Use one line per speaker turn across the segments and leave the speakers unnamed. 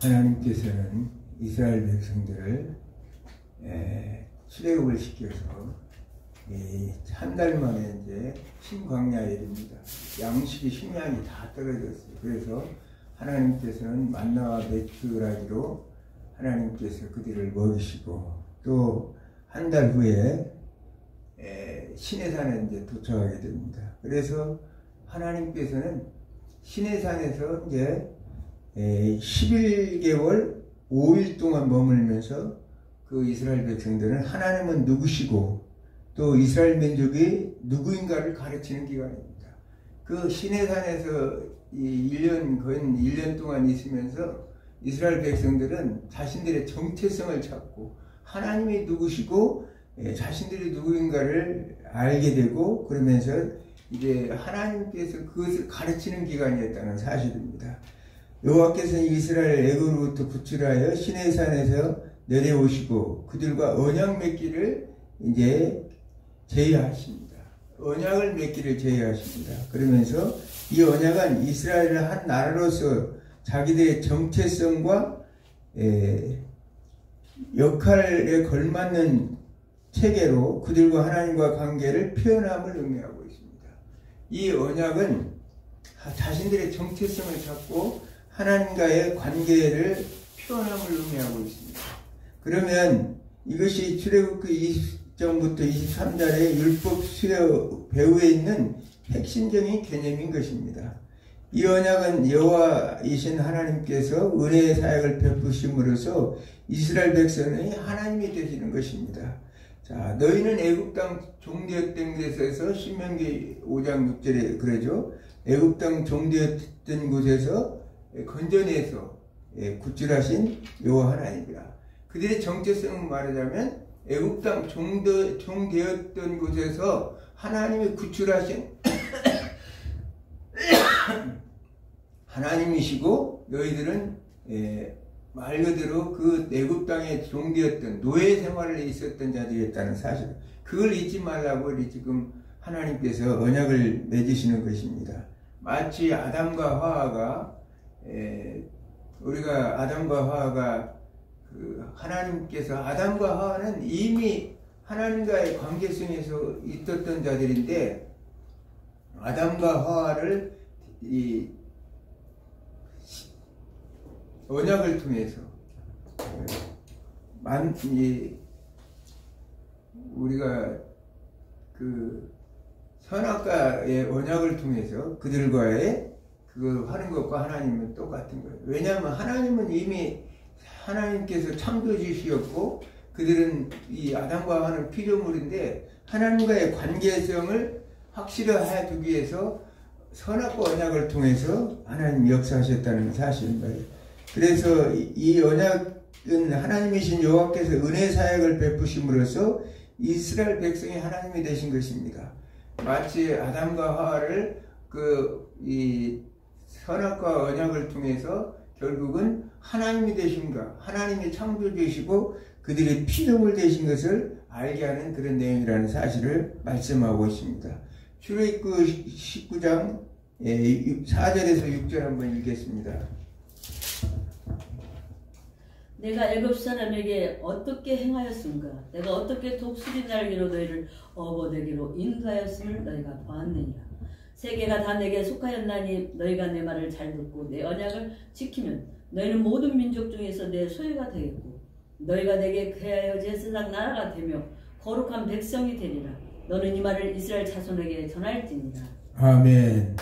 하나님께서는 이스라엘 백성들을 출애굽을 시켜서 한 달 만에 이제 신광야에 이릅니다. 양식이 식량이 다 떨어졌어요. 그래서 하나님께서는 만나와 메추라기로 하나님께서 그들을 먹이시고 또 한 달 후에 시내산에 이제 도착하게 됩니다. 그래서 하나님께서는 시내산에서 이제 11개월 5일 동안 머물면서 그 이스라엘 백성들은 하나님은 누구시고 또 이스라엘 민족이 누구인가를 가르치는 기간입니다. 그 시내산에서 거의 1년 동안 있으면서 이스라엘 백성들은 자신들의 정체성을 찾고 하나님이 누구시고 자신들이 누구인가를 알게 되고 그러면서 이제 하나님께서 그것을 가르치는 기간이었다는 사실입니다. 여호와께서는 이스라엘 애굽으로부터 구출하여 시내산에서 내려오시고 그들과 언약 맺기를 이제 제의하십니다. 언약을 맺기를 제의하십니다. 그러면서 이 언약은 이스라엘을 한 나라로서 자기들의 정체성과 역할에 걸맞는 체계로 그들과 하나님과 관계를 표현함을 의미하고 있습니다. 이 언약은 자신들의 정체성을 찾고 하나님과의 관계를 표현함을 의미하고 있습니다. 그러면 이것이 출애굽기 20장부터 23절의 율법 수요 배후에 있는 핵심적인 개념인 것입니다. 이 언약은 여호와이신 하나님께서 은혜의 사역을 베푸심으로써 이스라엘 백성의 하나님이 되시는 것입니다. 자, 너희는 애굽 땅 종되었던 곳에서 신명기 5장 6절에 그러죠. 애굽 땅 종되었던 곳에서 건져내서 구출하신 여호와 하나님이라. 그들의 정체성을 말하자면 애굽 땅 종되었던 곳에서 하나님이 구출하신 하나님이시고 너희들은 말 그대로 그 애굽 땅에 종되었던 노예 생활에 있었던 자들이었다는 사실, 그걸 잊지 말라고 지금 하나님께서 언약을 맺으시는 것입니다. 마치 아담과 화하가 우리가 아담과 화하가 하나님께서 아담과 화하는 이미 하나님과의 관계성에서 있었던 자들인데 아담과 화하를 이 언약을 통해서 우리가 그 선악과의 언약을 통해서 그들과의 그거 하는 것과 하나님은 똑같은 거예요. 왜냐하면 하나님은 이미 하나님께서 창조주시였고 그들은 이 아담과 하와는 피조물인데 하나님과의 관계성을 확실하게 두기 위해서 선악과 언약을 통해서 하나님 역사하셨다는 사실입니다. 그래서 이 언약은 하나님이신 여호와께서 은혜 사역을 베푸심으로써 이스라엘 백성이 하나님이 되신 것입니다. 마치 아담과 하와를 이 선악과 언약을 통해서 결국은 하나님이 되신가, 하나님이 창조주시고 그들의 피조물 되신 것을 알게 하는 그런 내용이라는 사실을 말씀하고 있습니다. 출애굽기 19장 4절에서 6절 한번 읽겠습니다.
내가 애굽 사람에게 어떻게 행하였은가? 내가 어떻게 독수리 날개로 너희를 업어내기로 인도하였음을 너희가 보았느니라. 세계가 다 내게 속하였나니 너희가 내 말을 잘 듣고 내 언약을 지키면 너희는 모든 민족 중에서 내 소유가 되겠고 너희가 내게 그리하여 제사장 나라가 되며 거룩한 백성이 되리라. 너는 이 말을 이스라엘 자손에게 전할지니라.
아멘.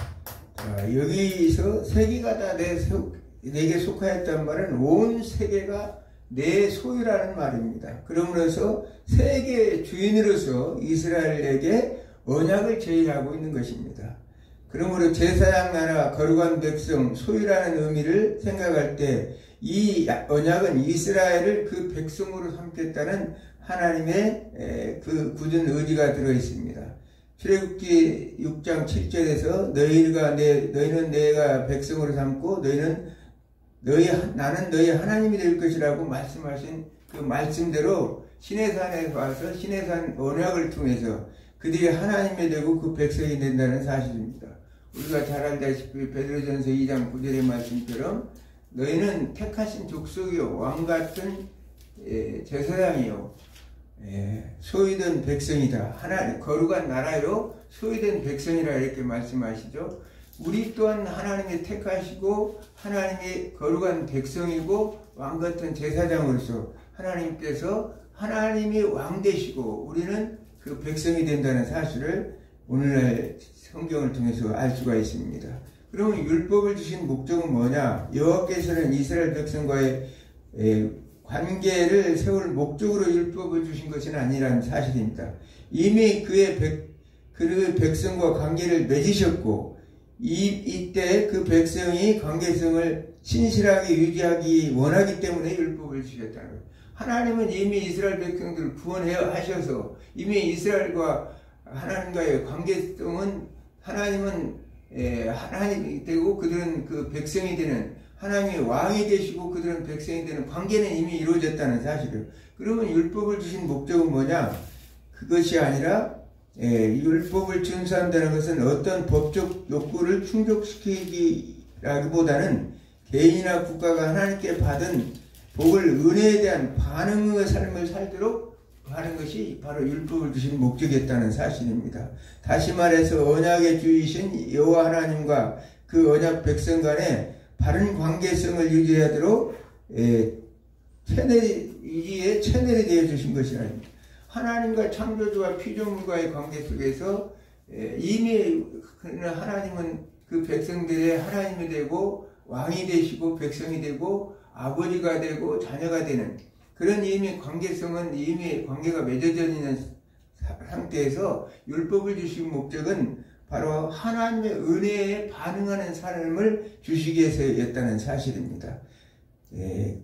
자, 여기서 세계가 다 내게 속하였단 말은 온 세계가 내 소유라는 말입니다. 그러므로서 세계 주인으로서 이스라엘에게 언약을 제의하고 있는 것입니다. 그러므로 제사장 나라 거룩한 백성 소유라는 의미를 생각할 때 이 언약은 이스라엘을 그 백성으로 삼겠다는 하나님의 그 굳은 의지가 들어 있습니다. 출애굽기 6장 7절에서 너희는 내가 백성으로 삼고 나는 너희 하나님이 될 것이라고 말씀하신 그 말씀대로 시내산에 와서 시내산 언약을 통해서 그들이 하나님이 되고 그 백성이 된다는 사실입니다. 우리가 잘 알다시피 베드로전서 2장 9절의 말씀처럼 너희는 택하신 족속이요 왕같은 제사장이요 소유된 백성이다. 하나님 거룩한 나라요 소유된 백성이라 이렇게 말씀하시죠. 우리 또한 하나님이 택하시고 하나님이 거룩한 백성이고 왕같은 제사장으로서 하나님께서 하나님이 왕 되시고 우리는 그 백성이 된다는 사실을 오늘날 성경을 통해서 알 수가 있습니다. 그러면 율법을 주신 목적은 뭐냐? 여호와께서는 이스라엘 백성과의 관계를 세울 목적으로 율법을 주신 것은 아니라는 사실입니다. 이미 그 백성과 관계를 맺으셨고 이때 그 백성이 관계성을 신실하게 유지하기 원하기 때문에 율법을 주셨다는 거예요. 하나님은 이미 이스라엘 백성들을 구원해 하셔서 이미 이스라엘과 하나님과의 관계성은 하나님은 하나님이 되고 그들은 그 백성이 되는 하나님의 왕이 되시고 그들은 백성이 되는 관계는 이미 이루어졌다는 사실이에요. 그러면 율법을 주신 목적은 뭐냐? 그것이 아니라 율법을 준수한다는 것은 어떤 법적 욕구를 충족시키기라기보다는 개인이나 국가가 하나님께 받은 복을 은혜에 대한 반응의 삶을 살도록 하는 것이 바로 율법을 주신 목적이었다는 사실입니다. 다시 말해서 언약의 주이신 여호와 하나님과 그 언약 백성 간에 바른 관계성을 유지하도록 채널이 되어 주신 것이 아닙니다. 하나님과 창조주와 피조물과의 관계 속에서 이미 하나님은 그 백성들의 하나님이 되고 왕이 되시고 백성이 되고 아버지가 되고 자녀가 되는 그런 이미 관계성은 이미 관계가 맺어져 있는 상태에서 율법을 주신 목적은 바로 하나님의 은혜에 반응하는 삶을 주시기 위해서였다는 사실입니다.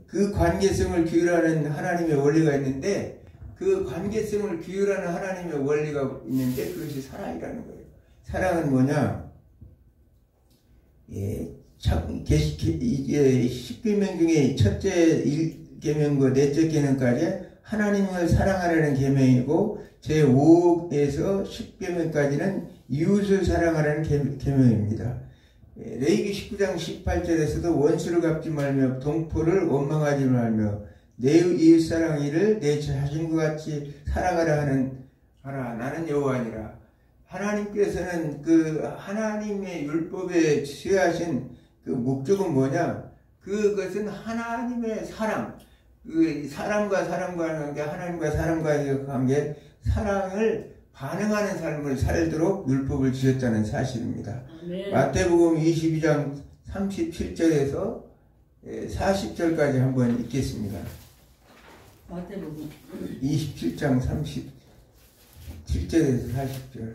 그 관계성을 규율하는 하나님의 원리가 있는데 그 관계성을 규율하는 하나님의 원리가 있는데 그것이 사랑이라는 거예요. 사랑은 뭐냐? 십계명 중에 첫째 계명과 넷째 계명까지 하나님을 사랑하라는 계명이고 제5에서 10계명까지는 이웃을 사랑하라는 계명입니다. 레위기 19장 18절에서도 원수를 갚지 말며 동포를 원망하지 말며 내 이웃 사랑이를 내 자신과 같이 사랑하라 나는 여호와니라. 하나님께서는 그 하나님의 율법에 취하신 그 목적은 뭐냐? 그것은 하나님의 사랑, 그 사람과 사람과의 관계, 하나님과 사람과의 관계, 사랑을 반응하는 삶을 살도록 율법을 주셨다는 사실입니다. 네. 마태복음 22장 37절에서 40절까지 한번 읽겠습니다.
마태복음
27장 37절에서 40절.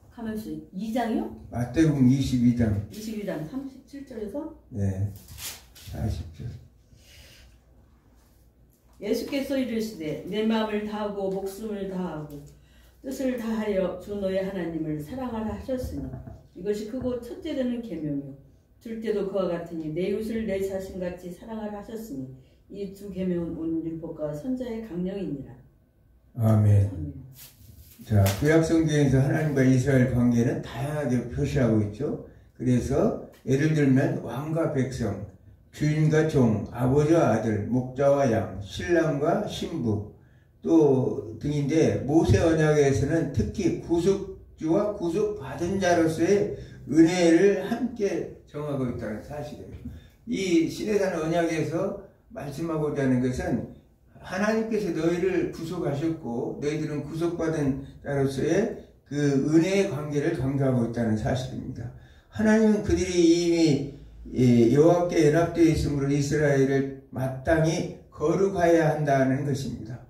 하면서 2장이요?
마태복음 22장
37절에서
네 40절.
예수께서 이르시되 내 마음을 다하고 목숨을 다하고 뜻을 다하여 주 너의 하나님을 사랑하라 하셨으니 이것이 크고 첫째 되는 계명이요 둘째도 그와 같으니 내 이웃을 내 자신같이 사랑하라 하셨으니 이 두 계명은 온 율법과 선자의 강령이니라.
아멘. 자, 구약성경에서 하나님과 이스라엘 관계는 다양하게 표시하고 있죠. 그래서 예를 들면 왕과 백성, 주인과 종, 아버지와 아들, 목자와 양, 신랑과 신부 또 등인데 모세 언약에서는 특히 구속주와 구속받은 자로서의 은혜를 함께 정하고 있다는 사실이에요. 이 시내산 언약에서 말씀하고자 하는 것은 하나님께서 너희를 구속하셨고 너희들은 구속받은 자로서의 그 은혜의 관계를 강조하고 있다는 사실입니다. 하나님은 그들이 이미 여호와께 연합되어 있으므로 이스라엘을 마땅히 거룩하여야 한다는 것입니다.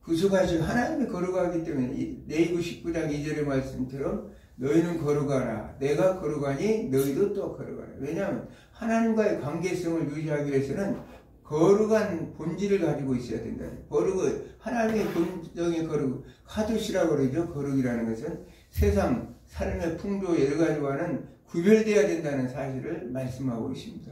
구속하시고 하나님이 거룩하기 때문에 레위기 19장 2절의 말씀처럼 너희는 거룩하라. 내가 거룩하니 너희도 또 거룩하라. 왜냐하면 하나님과의 관계성을 유지하기 위해서는 거룩한 본질을 가지고 있어야 된다. 거룩은 하나님의 본성의 거룩, 카두시라고 그러죠. 거룩이라는 것은 세상 삶의 풍조 여러 가지와는 구별되어야 된다는 사실을 말씀하고 있습니다.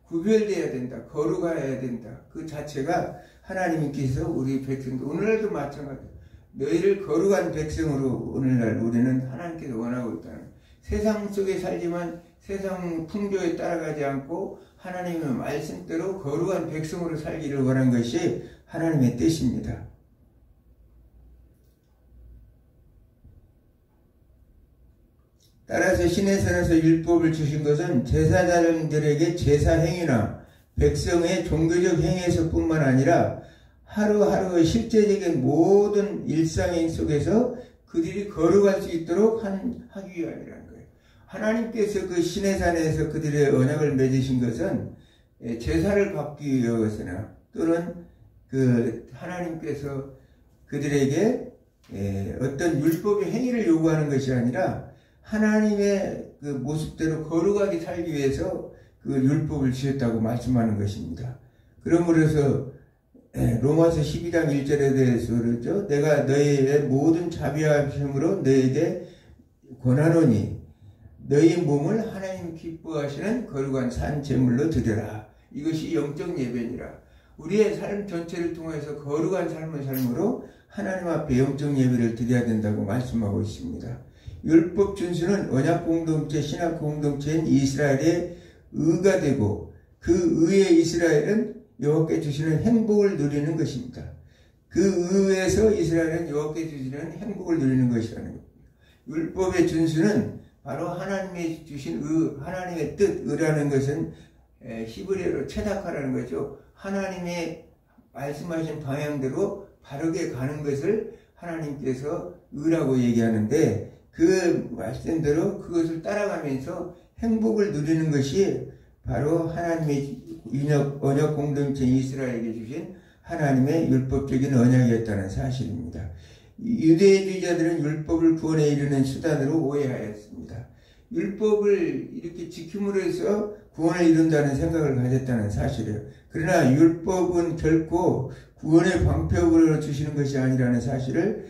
구별되어야 된다. 거룩해야 된다. 그 자체가 하나님께서 우리 백성들 오늘날도 마찬가지예요. 너희를 거룩한 백성으로 오늘날 우리는 하나님께서 원하고 있다는, 세상 속에 살지만 세상 풍조에 따라가지 않고 하나님의 말씀대로 거룩한 백성으로 살기를 원한 것이 하나님의 뜻입니다. 따라서 시내산에서 율법을 주신 것은 제사장들에게 제사 행위나 백성의 종교적 행위에서 뿐만 아니라 하루하루의 실제적인 모든 일상 속에서 그들이 거룩할 수 있도록 하기 위함이라는 거예요. 하나님께서 그 시내산에서 그들의 언약을 맺으신 것은 제사를 받기 위해서나 또는 그 하나님께서 그들에게 어떤 율법의 행위를 요구하는 것이 아니라 하나님의 그 모습대로 거룩하게 살기 위해서 그 율법을 주셨다고 말씀하는 것입니다. 그러므로서 로마서 12장 1절에 대해서 그러죠. 내가 너희의 모든 자비하심으로 너희에게 권하노니 너희 몸을 하나님 기뻐하시는 거룩한 산 제물로 드려라. 이것이 영적 예배니라. 우리의 삶 전체를 통해서 거룩한 삶을 삶으로 하나님 앞에 영적 예배를 드려야 된다고 말씀하고 있습니다. 율법 준수는 언약 공동체, 신학 공동체인 이스라엘의 의가 되고 그 의의 이스라엘은 여호와께 주시는 행복을 누리는 것입니다. 그 의에서 이스라엘은 여호와께 주시는 행복을 누리는 것이라는 겁니다. 율법의 준수는 바로 하나님이 주신 의, 하나님의 뜻, 의라는 것은 히브리어로 체다카라는 거죠. 하나님의 말씀하신 방향대로 바르게 가는 것을 하나님께서 의라고 얘기하는데 그 말씀대로 그것을 따라가면서 행복을 누리는 것이 바로 하나님의 언약 공동체 이스라엘에게 주신 하나님의 율법적인 언약이었다는 사실입니다. 유대주의자들은 율법을 구원에 이르는 수단으로 오해하였습니다. 율법을 이렇게 지킴으로 해서 구원을 이룬다는 생각을 가졌다는 사실이에요. 그러나 율법은 결코 구원의 방편으로 주시는 것이 아니라는 사실을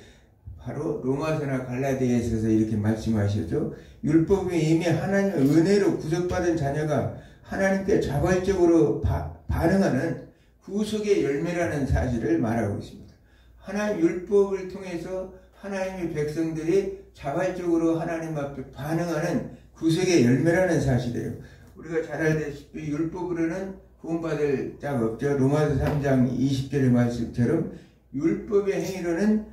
바로 로마서나 갈라디아서에서 이렇게 말씀하시죠. 율법이 이미 하나님의 은혜로 구속받은 자녀가 하나님께 자발적으로 반응하는 구속의 열매라는 사실을 말하고 있습니다. 하나님 율법을 통해서 하나님의 백성들이 자발적으로 하나님 앞에 반응하는 구속의 열매라는 사실이에요. 우리가 잘 알다시피 율법으로는 구원받을 자가 없죠. 로마서 3장 20절의 말씀처럼 율법의 행위로는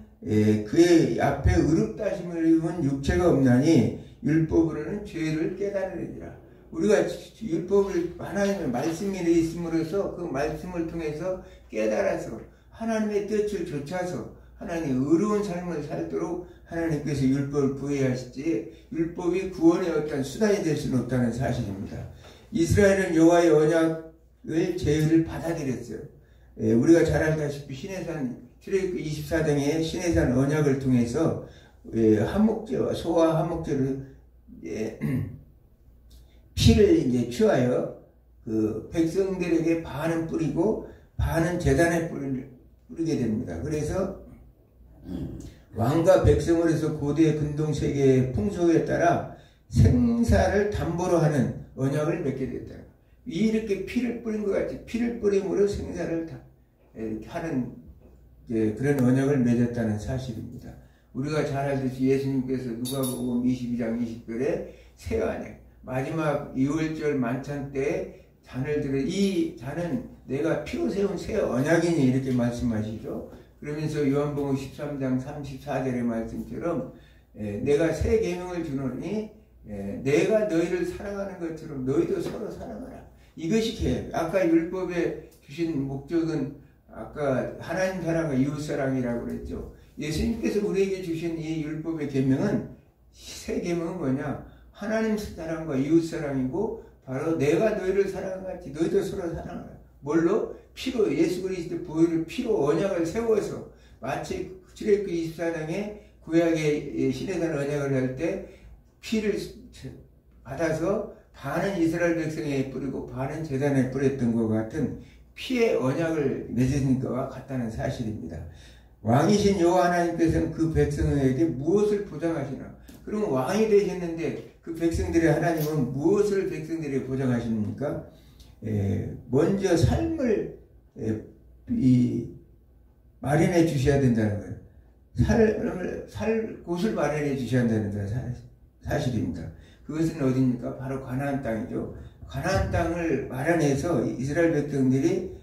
그의 앞에 의롭다 하심을 입은 육체가 없나니 율법으로는 죄를 깨달으리라. 우리가 율법을 하나님의 말씀이 있음으로써 그 말씀을 통해서 깨달아서 하나님의 뜻을 좇아서 하나님의 의로운 삶을 살도록 하나님께서 율법을 부여하시지 율법이 구원의 어떤 수단이 될 수는 없다는 사실입니다. 이스라엘은 여호와의 언약을 제의를 받아들였어요. 우리가 잘 알다시피 시내산 출애굽기 24장의 시내산 언약을 통해서 한목제와 소와 한목제를 피를 이제 취하여 그 백성들에게 반은 뿌리고 반은 제단에 뿌리게 됩니다. 그래서 왕과 백성으로서 고대 근동세계의 풍속에 따라 생사를 담보로 하는 언약을 맺게 됐다. 이렇게 피를 뿌린 것 같이 피를 뿌림으로 생사를 하는 그런 언약을 맺었다는 사실입니다. 우리가 잘 알듯이 예수님께서 누가복음 22장 20절에 새 언약 마지막 2월절 만찬 때 잔을 들어 이 잔은 내가 피로 세운 새 언약이니 이렇게 말씀하시죠. 그러면서 요한복음 13장 34절의 말씀처럼 내가 새 계명을 주노니 내가 너희를 사랑하는 것처럼 너희도 서로 사랑하라. 이것이 계획. 아까 율법에 주신 목적은 아까 하나님 사랑과 이웃 사랑이라고 그랬죠. 예수님께서 우리에게 주신 이 율법의 계명은 새 계명은 뭐냐? 하나님 사랑과 이웃 사랑이고 바로 내가 너희를 사랑한 같이 너희도 서로 사랑하라. 뭘로? 피로 예수 그리스도 보혈을 피로 언약을 세워서 마치 출애굽기 24장에 구약의 시내산 언약을 할 때 피를 받아서 반은 이스라엘 백성에 뿌리고 반은 제단에 뿌렸던 것 같은 피의 언약을 맺은 것과 같다는 사실입니다. 왕이신 여호와 하나님께서는 그 백성에게 무엇을 보장하시나? 그러면 왕이 되셨는데 그 백성들의 하나님은 무엇을 백성들에게 보장하십니까? 먼저 삶을 마련해 주셔야 된다는 거예요. 살 곳을 마련해 주셔야 한다는 사실입니다. 그것은 어디입니까? 바로 가나안 땅이죠. 가나안 땅을 마련해서 이스라엘 백성들이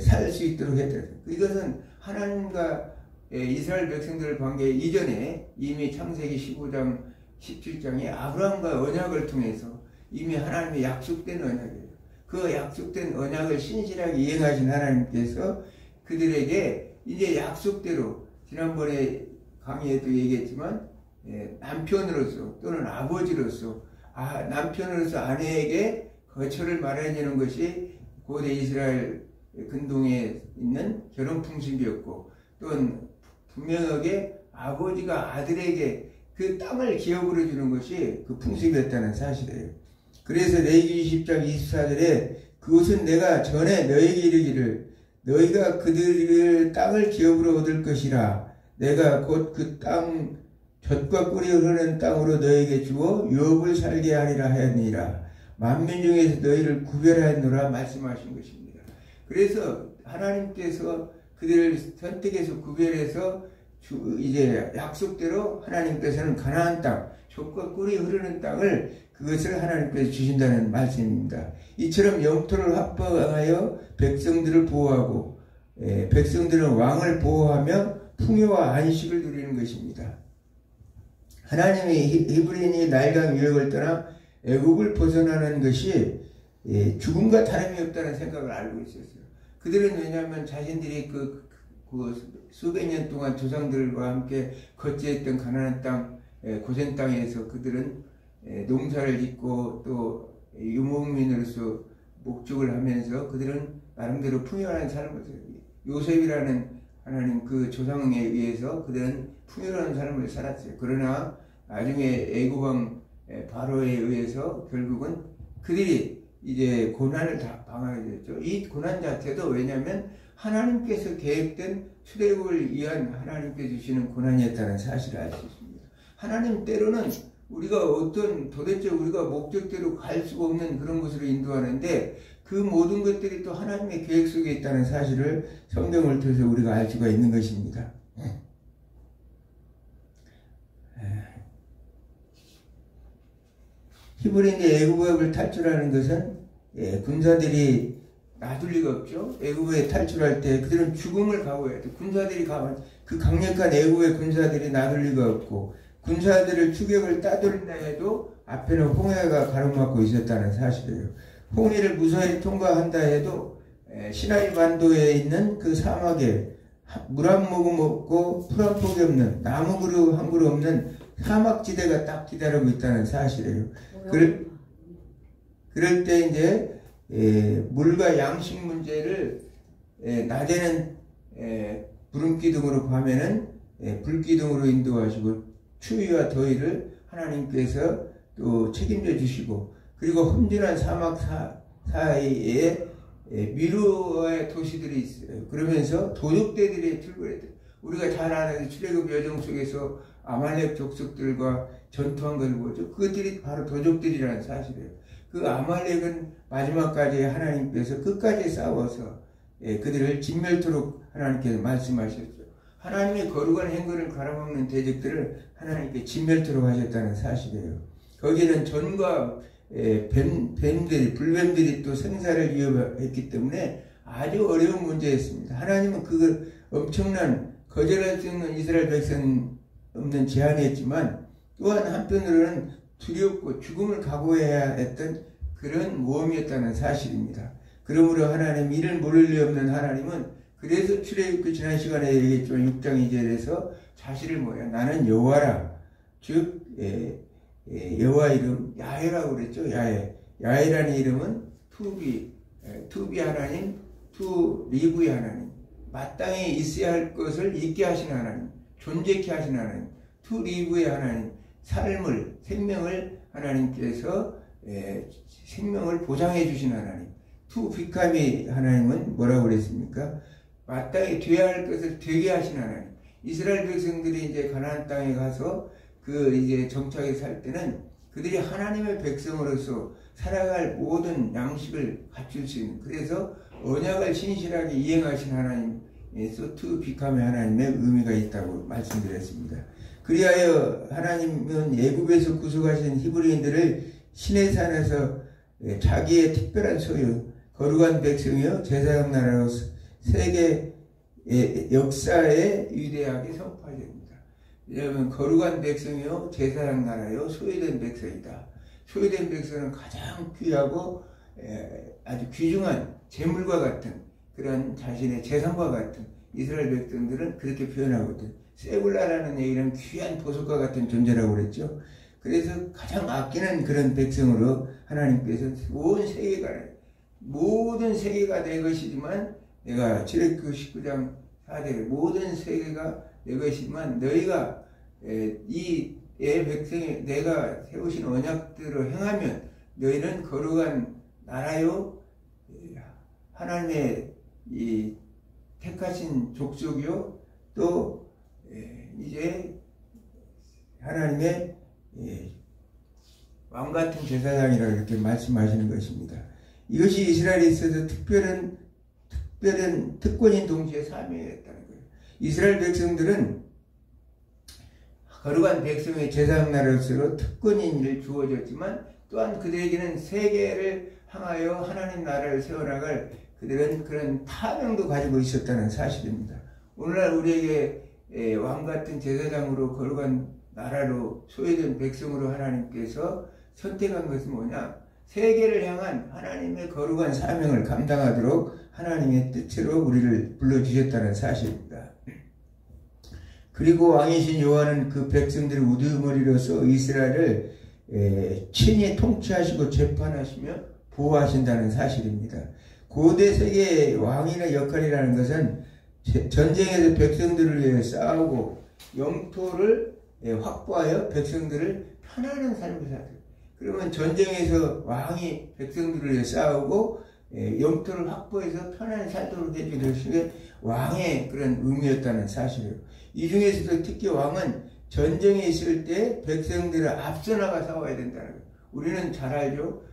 살 수 있도록 했다. 이것은 하나님과 이스라엘 백성들 관계 이전에 이미 창세기 15장 17장에 아브라함과 언약을 통해서 이미 하나님의 약속된 언약이에요. 그 약속된 언약을 신실하게 이행하신 하나님께서 그들에게 이제 약속대로 지난번에 강의에도 얘기했지만 남편으로서 또는 아버지로서 남편으로서 아내에게 거처를 마련해주는 것이 고대 이스라엘 근동에 있는 결혼 풍습이었고 또는 분명하게 아버지가 아들에게 그 땅을 기업으로 주는 것이 그 풍습이었다는 사실이에요. 그래서 레위기 20장 24절에 그것은 내가 전에 너에게 이르기를 너희가 그들의 땅을 기업으로 얻을 것이라 내가 곧 그 땅 젖과 꿀이 흐르는 땅으로 너에게 주어 유업을 살게 하리라 하였느니라. 만민 중에서 너희를 구별하였노라 말씀하신 것입니다. 그래서 하나님께서 그들을 선택해서 구별해서 이제 약속대로 하나님께서는 가나안 땅, 젖과 꿀이 흐르는 땅을 그것을 하나님께서 주신다는 말씀입니다. 이처럼 영토를 확보하여 백성들을 보호하고 백성들은 왕을 보호하며 풍요와 안식을 누리는 것입니다. 하나님이 히브리인이 나일강 유역을 떠나 애국을 벗어나는 것이 죽음과 다름이 없다는 생각을 알고 있었어요. 그들은 왜냐하면 자신들이 그 수백 년 동안 조상들과 함께 거주했던 가나안 땅, 고센 땅에서 그들은 농사를 짓고 또 유목민으로서 목축을 하면서 그들은 나름대로 풍요한 삶을 살았어요. 요셉이라는 하나님 그 조상에 의해서 그들은 풍요로운 삶을 살았어요. 그러나 나중에 애국왕 바로에 의해서 결국은 그들이 이제 고난을 다 당하게 됐죠. 이 고난 자체도 왜냐하면 하나님께서 계획된 출애굽을 위한 하나님께 주시는 고난이었다는 사실을 알 수 있습니다. 하나님 때로는 우리가 도대체 우리가 목적대로 갈 수가 없는 그런 곳으로 인도하는데 그 모든 것들이 또 하나님의 계획 속에 있다는 사실을 성경을 통해서 우리가 알 수가 있는 것입니다. 히브리인의 애굽을 탈출하는 것은 군사들이 놔둘 리가 없죠. 애굽에 탈출할 때 그들은 죽음을 각오해야 돼. 군사들이 가면 그 강력한 애굽의 군사들이 놔둘 리가 없고 군사들을 추격을 따돌린다 해도 앞에는 홍해가 가로막고 있었다는 사실이에요. 홍해를 무사히 통과한다 해도 시나이 반도에 있는 그 사막에 물 한 모금 없고 풀 한 폭이 없는 나무 그루 한 그루 없는 사막지대가 딱 기다리고 있다는 사실이에요. 그럴 때 이제 물과 양식 문제를 낮에는 구름기둥으로 밤에는 불기둥으로 인도하시고 추위와 더위를 하나님께서 또 책임져 주시고 그리고 험준한 사막 사이에 미루어의 도시들이 있어요. 그러면서 도적대들이 출몰했대요. 우리가 잘 아는 출애굽 여정 속에서 아말렉 족속들과 전투한 걸 보죠. 그것들이 바로 도적들이라는 사실이에요. 그 아말렉은 마지막까지 하나님께서 끝까지 싸워서 그들을 진멸토록 하나님께서 말씀하셨죠. 하나님의 거룩한 행거를 갈아먹는 대적들을 하나님께 진멸토록 하셨다는 사실이에요. 거기에는 전과 불뱀들이 또 생사를 위협했기 때문에 아주 어려운 문제였습니다. 하나님은 그 엄청난 거절할 수 있는 이스라엘 백성 없는 제한이었지만 또한 한편으로는 두렵고 죽음을 각오해야 했던 그런 모험이었다는 사실입니다. 그러므로 하나님 이를 모를 리 없는 하나님은 그래서 출애굽기 지난 시간에 얘기했죠. 6장 2절에서 자신을 나는 여호와라. 즉 여호와 이름 야훼라고 그랬죠. 야훼라는 이름은 투비 하나님, 리브의 하나님, 마땅히 있어야 할 것을 있게 하신 하나님, 존재케 하신 하나님, 리브의 하나님, 생명을 하나님께서 생명을 보장해 주신 하나님, 비카미 하나님은 뭐라고 그랬습니까? 마땅히 되어야 할 것을 되게 하신 하나님. 이스라엘 백성들이 이제 가나안 땅에 가서 이제 정착에 살 때는 그들이 하나님의 백성으로서 살아갈 모든 양식을 갖출 수 있는, 그래서 언약을 신실하게 이행하신 하나님, so to become의 하나님의 의미가 있다고 말씀드렸습니다. 그리하여 하나님은 애굽에서 구속하신 히브리인들을 시내산에서 자기의 특별한 소유, 거룩한 백성이요 제사장 나라로 세계 역사에 위대하게 선포하십니다. 왜냐하면 거룩한 백성이요 제사장 나라요 소유된 백성이다. 소유된 백성은 가장 귀하고 아주 귀중한 재물과 같은 그런 자신의 재산과 같은 이스라엘 백성들은 그렇게 표현하거든. 세굴라라는 얘기는 귀한 보석과 같은 존재라고 그랬죠. 그래서 가장 아끼는 그런 백성으로 하나님께서 모든 세계가 내 것이지만 내가 출애굽기 19장 4절에 모든 세계가 내 것이지만 너희가 이 백성이 내가 세우신 언약대로 행하면 너희는 거룩한 나라요 하나님의 이 택하신 족속이요 또 이제 하나님의 왕같은 제사장이라고 이렇게 말씀하시는 것입니다. 이것이 이스라엘에 있어서 특별한 특권인 동시에 사명이었다는 거예요. 이스라엘 백성들은 거룩한 백성의 제사장 나라로서 특권인 일을 주어졌지만 또한 그들에게는 세계를 향하여 하나님 나라를 세워나갈 그들은 그런 타명도 가지고 있었다는 사실입니다. 오늘날 우리에게 왕같은 제사장으로 거룩한 나라로 소유된 백성으로 하나님께서 선택한 것은 뭐냐? 세계를 향한 하나님의 거룩한 사명을 감당하도록 하나님의 뜻으로 우리를 불러주셨다는 사실입니다. 그리고 왕이신 여호와는 그 백성들의 우두머리로서 이스라엘을 친히 통치하시고 재판하시며 보호하신다는 사실입니다. 고대 세계의 왕의 역할이라는 것은 전쟁에서 백성들을 위해 싸우고 영토를 확보하여 백성들을 편안한 삶을 살아요. 그러면 전쟁에서 왕이 백성들을 위해 싸우고 영토를 확보해서 편안히 살도록 해주는 것이 왕의 그런 의미였다는 사실이에요. 이 중에서도 특히 왕은 전쟁에 있을 때 백성들을 앞서 나가 싸워야 된다는 거예요. 우리는 잘 알죠.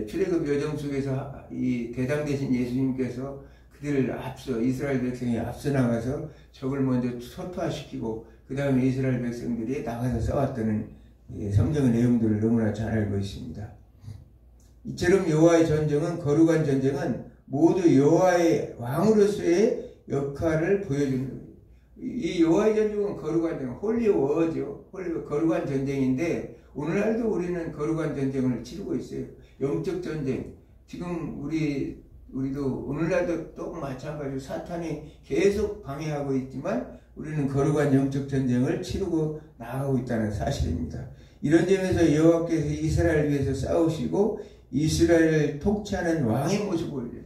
출애굽 여정 속에서 이 대장 되신 예수님께서 그들을 앞서 이스라엘 백성이 앞서 나가서 적을 먼저 소토화시키고 그 다음에 이스라엘 백성들이 나가서 싸웠다는 성경의 내용들을 너무나 잘 알고 있습니다. 이처럼 여호와의 전쟁은 거룩한 전쟁은 모두 여호와의 왕으로서의 역할을 보여주는 거예요. 이 여호와의 전쟁은 거룩한 전쟁, 홀리워죠. 거룩한 전쟁인데 오늘날도 우리는 거룩한 전쟁을 치르고 있어요. 영적 전쟁. 지금 우리도 오늘날도 또 마찬가지로 사탄이 계속 방해하고 있지만 우리는 거룩한 영적 전쟁을 치르고 나아가고 있다는 사실입니다. 이런 점에서 여호와께서 이스라엘을 위해서 싸우시고 이스라엘을 통치하는 왕의 모습을 보여줘요.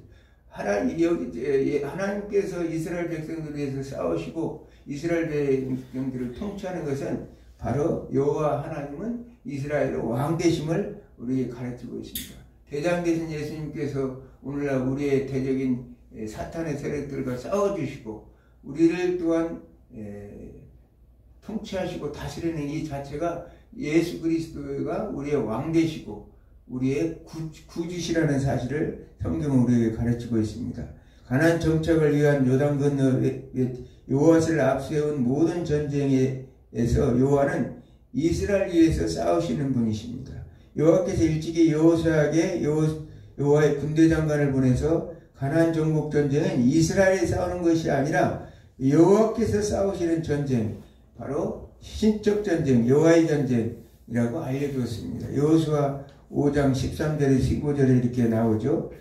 하나님께서 이스라엘 백성들을 위해서 싸우시고 이스라엘 백성들을 통치하는 것은 바로 여호와 하나님은 이스라엘의 왕 되심을 우리에게 가르치고 있습니다. 대장 되신 예수님께서 오늘날 우리의 대적인 사탄의 세력들과 싸워주시고 우리를 또한 통치하시고 다스리는 이 자체가 예수 그리스도가 우리의 왕 되시고 우리의 구주시라는 사실을 성경은 우리에게 가르치고 있습니다. 가나안 정착을 위한 요단 건너 여호와를 앞세운 모든 전쟁에서 여호와는 이스라엘 위에서 싸우시는 분이십니다. 여호와께서 일찍이 여호수아에게 여호와의 군대 장관을 보내서 가나안 정복 전쟁은 이스라엘이 싸우는 것이 아니라 여호와께서 싸우시는 전쟁, 바로 신적 전쟁, 여호와의 전쟁이라고 알려주었습니다. 여호수아 5장 13절에 15절에 이렇게 나오죠.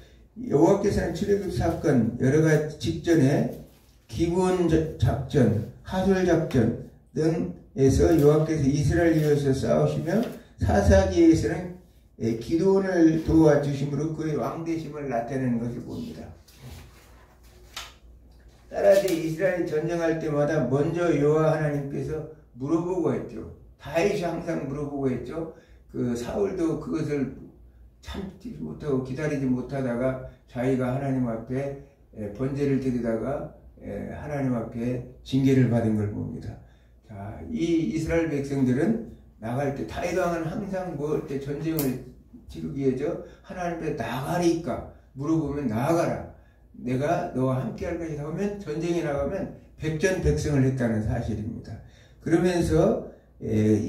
여호와께서는 출애굽 사건 여러 가지 직전에 기브온 작전, 하솔 작전 등에서 여호와께서 이스라엘 위에서 싸우시며 사사기에서는 기드온을 도와주심으로 그의 왕되심을 나타내는 것을 봅니다. 따라서 이스라엘이 전쟁할 때마다 먼저 여호와 하나님께서 물어보고 했죠. 다윗이 항상 물어보고 했죠. 그 사울도 그것을 참지 못하고 기다리지 못하다가 자기가 하나님 앞에 번제를 드리다가 하나님 앞에 징계를 받은 걸 봅니다. 자, 이 이스라엘 백성들은 나갈 때 다윗 왕은 항상 뭘 때 전쟁을 치르기 위해서 하나님 앞에 나가리까 물어보면 나아가라. 내가 너와 함께 할 것이다 하면 전쟁에 나가면 백전백승을 했다는 사실입니다. 그러면서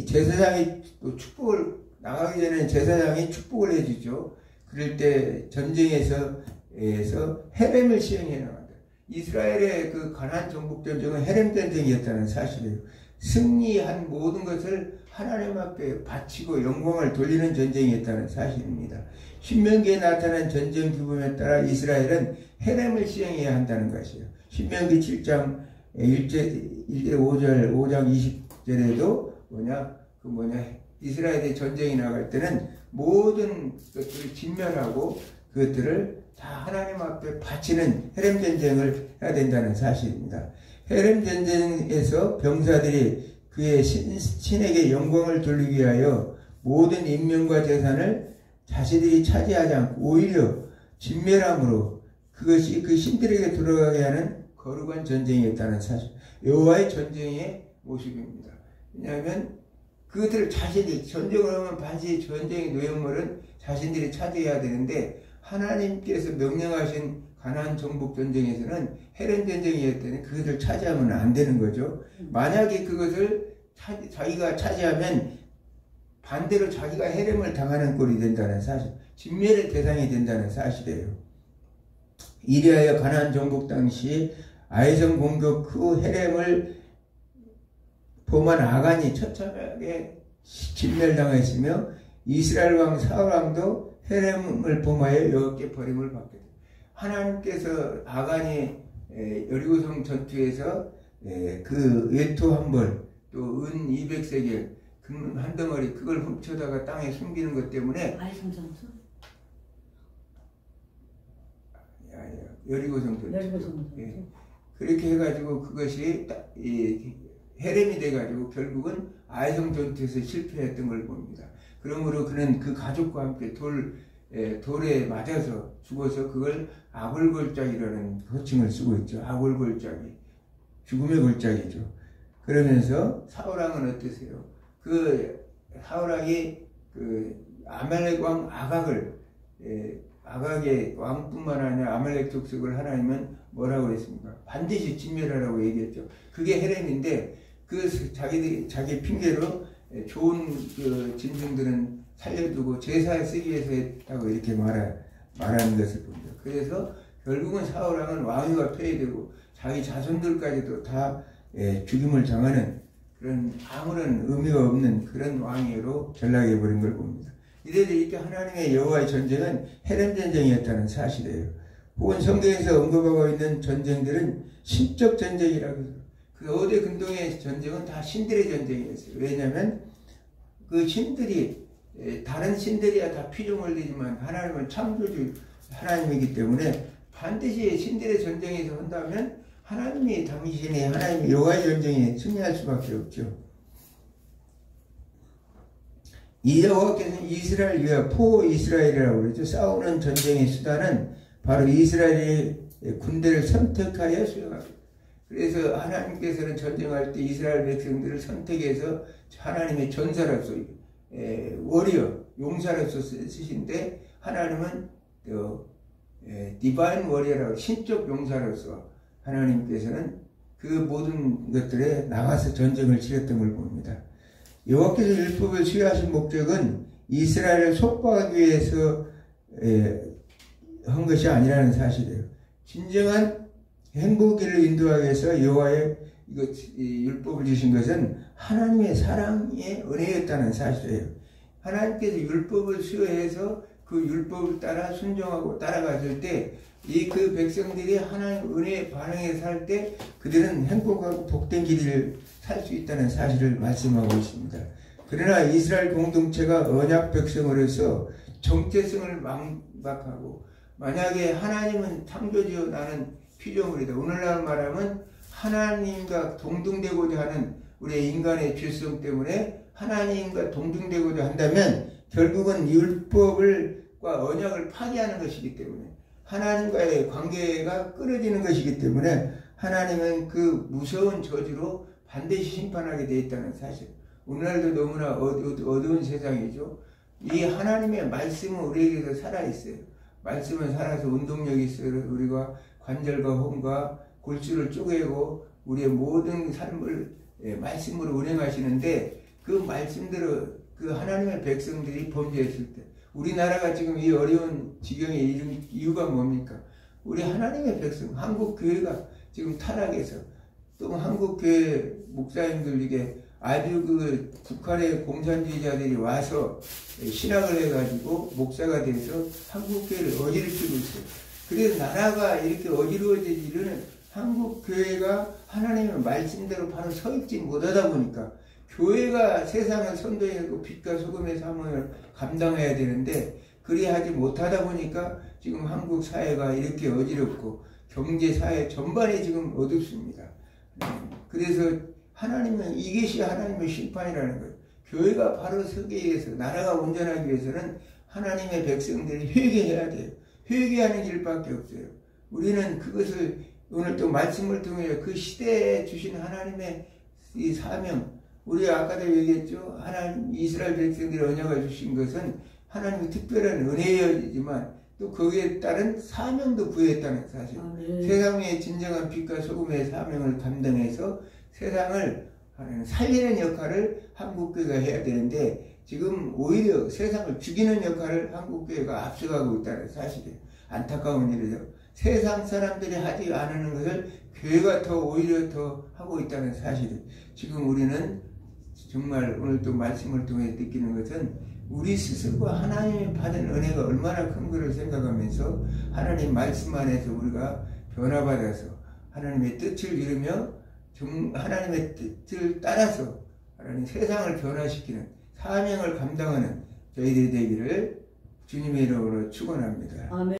제사장이 또 축복을 나가기 전에 제사장이 축복을 해주죠. 그럴 때 전쟁에서 헤렘을 시행해 나간다. 이스라엘의 그 가나안 정복 전쟁은 헤렘 전쟁이었다는 사실이에요. 승리한 모든 것을 하나님 앞에 바치고 영광을 돌리는 전쟁이었다는 사실입니다. 신명기에 나타난 전쟁 규범에 따라 이스라엘은 헤렘을 시행해야 한다는 것이에요. 신명기 7장 5장 20절에도 이스라엘의 전쟁이 나갈 때는 모든 것들을 진멸하고 그것들을 다 하나님 앞에 바치는 헤렘 전쟁을 해야 된다는 사실입니다. 헤렘 전쟁에서 병사들이 그의 신에게 영광을 돌리기 위하여 모든 인명과 재산을 자신들이 차지하지 않고 오히려 진멸함으로 그것이 그 신들에게 돌아가게 하는 거룩한 전쟁이었다는 사실. 여호와의 전쟁의 모습입니다. 왜냐하면 그것들을 자신이 전쟁을 하면 반드시 전쟁의 노예물은 자신들이 차지해야 되는데 하나님께서 명령하신 가나안 정복 전쟁에서는 헤렘 전쟁이었더니 그것을 차지하면 안 되는 거죠. 만약에 그것을 자기가 차지하면 반대로 자기가 헤렘을 당하는 꼴이 된다는 사실, 진멸의 대상이 된다는 사실이에요. 이리하여 가나안 정복 당시 아이성 공격 후 헤렘을 범한 아간이 처참하게 진멸당했으며 이스라엘 왕 사울왕도 헤렘을 범하여 여호와께 버림을 받게 됩니다. 하나님께서 아간이 여리고성 전투에서 그 외투 한 벌, 또 은 200세겔, 금 한 덩어리 그걸 훔쳐다가 땅에 숨기는 것 때문에
아이성 전투?
여리고성 전투. 예. 그렇게 해가지고 그것이 헤렘이 돼가지고 결국은 아이성 전투에서 실패했던 걸 봅니다. 그러므로 그는 그 가족과 함께 돌에 맞아서 죽어서 그걸 아골골짜기라는 호칭을 쓰고 있죠. 아골골짜기. 죽음의 골짜기죠. 그러면서 사울왕은 어떠세요? 그 사울왕이 그 아말렉 왕 아각의 왕뿐만 아니라 아말렉 족속을 하나님은 뭐라고 했습니까? 반드시 진멸하라고 얘기했죠. 그게 헤렘인데 자기 핑계로 좋은 그 짐승들은 살려두고 제사에 쓰기 위해서 했다고 이렇게 말하는 것을 봅니다. 그래서 결국은 사울왕은 왕위가 폐해되고 자기 자손들까지도 다 죽임을 당하는 그런 아무런 의미가 없는 그런 왕위로 전락해버린 걸 봅니다. 이래도 이렇게 하나님의 여호와의 전쟁은 헤렘 전쟁이었다는 사실이에요. 혹은 성경에서 언급하고 있는 전쟁들은 신적 전쟁이라고 해서 그 어대 근동의 전쟁은 다 신들의 전쟁이었어요. 왜냐하면 그 신들이 다른 신들이야 다 피조물 되지만 하나님은 창조주 하나님이기 때문에 반드시 신들의 전쟁에서 한다면 하나님이 당신이 하나님의 여호와의 전쟁에 승리할 수밖에 없죠. 이 여호와께서는 이스라엘 위하여 포 이스라엘이라고 그러죠. 싸우는 전쟁의 수단은 바로 이스라엘의 군대를 선택하여 수행합니다. 그래서 하나님께서는 전쟁할 때 이스라엘 백성들을 선택해서 하나님의 전사로서 워리어, 용사로서 쓰신데 하나님은 디바인 워리어라고 신적 용사로서 하나님께서는 그 모든 것들에 나가서 전쟁을 치렀던 걸 봅니다. 여호와께서 율법을 수여하신 목적은 이스라엘을 속박하기 위해서 한 것이 아니라는 사실이에요. 진정한 행복을 인도하기 위해서 여호와의 율법을 주신 것은 하나님의 사랑의 은혜였다는 사실이에요. 하나님께서 율법을 수여해서 그 율법을 따라 순종하고 따라갔을 때 그 백성들이 하나님 은혜에 반응해 살 때 그들은 행복하고 복된 길을 살 수 있다는 사실을 말씀하고 있습니다. 그러나 이스라엘 공동체가 언약 백성으로서 정체성을 망박하고 만약에 하나님은 창조주요 나는 피조물이다. 오늘날 말하면 하나님과 동등되고자 하는 우리의 인간의 죄성 때문에 하나님과 동등되고자 한다면 결국은 율법과 언약을 파기하는 것이기 때문에 하나님과의 관계가 끊어지는 것이기 때문에 하나님은 그 무서운 저주로 반드시 심판하게 되어 있다는 사실. 오늘날도 너무나 어두운 세상이죠. 이 하나님의 말씀은 우리에게서 살아있어요. 말씀은 살아서 운동력이 있어요. 우리가 관절과 혼과 골수를 쪼개고 우리의 모든 삶을 말씀으로 운행하시는데, 그 말씀대로 그 하나님의 백성들이 범죄했을 때 우리나라가 지금 이 어려운 지경에 이른 이유가 뭡니까? 우리 하나님의 백성, 한국교회가 지금 타락해서, 또 한국교회 목사님들 이게 아주 그 북한의 공산주의자들이 와서 신학을 해가지고 목사가 돼서 한국교회를 어지럽히고 있어요. 그래서 나라가 이렇게 어지러워질 일은 한국교회가 하나님의 말씀대로 바로 서 있지 못하다 보니까, 교회가 세상을 선도하고 빛과 소금의 사명을 감당해야 되는데 그리 하지 못하다 보니까 지금 한국 사회가 이렇게 어지럽고 경제 사회 전반이 지금 어둡습니다. 그래서 하나님은 이것이 하나님의 심판이라는 거예요. 교회가 바로 서기 위해서, 나라가 온전하기 위해서는 하나님의 백성들이 회개해야 돼요. 회개하는 길밖에 없어요. 우리는 그것을 오늘 또 말씀을 통해 그 시대에 주신 하나님의 이 사명, 우리가 아까도 얘기했죠. 하나님 이스라엘 백성들이 언약을 주신 것은 하나님의 특별한 은혜이지만 또 거기에 따른 사명도 부여했다는 사실.
네.
세상의 진정한 빛과 소금의 사명을 감당해서 세상을 살리는 역할을 한국교회가 해야 되는데, 지금 오히려 세상을 죽이는 역할을 한국교회가 앞서가고 있다는 사실이에요. 안타까운 일이죠. 세상 사람들이 하지 않는 것을 교회가 더 오히려 더 하고 있다는 사실이에요. 지금 우리는 정말 오늘 또 말씀을 통해 느끼는 것은 우리 스스로가 하나님이 받은 은혜가 얼마나 큰 것을 생각하면서 하나님 말씀 안에서 우리가 변화받아서 하나님의 뜻을 이루며 하나님의 뜻을 따라서 하나님 세상을 변화시키는 사명을 감당하는 저희들이 되기를 주님의 이름으로 축원합니다.
아멘.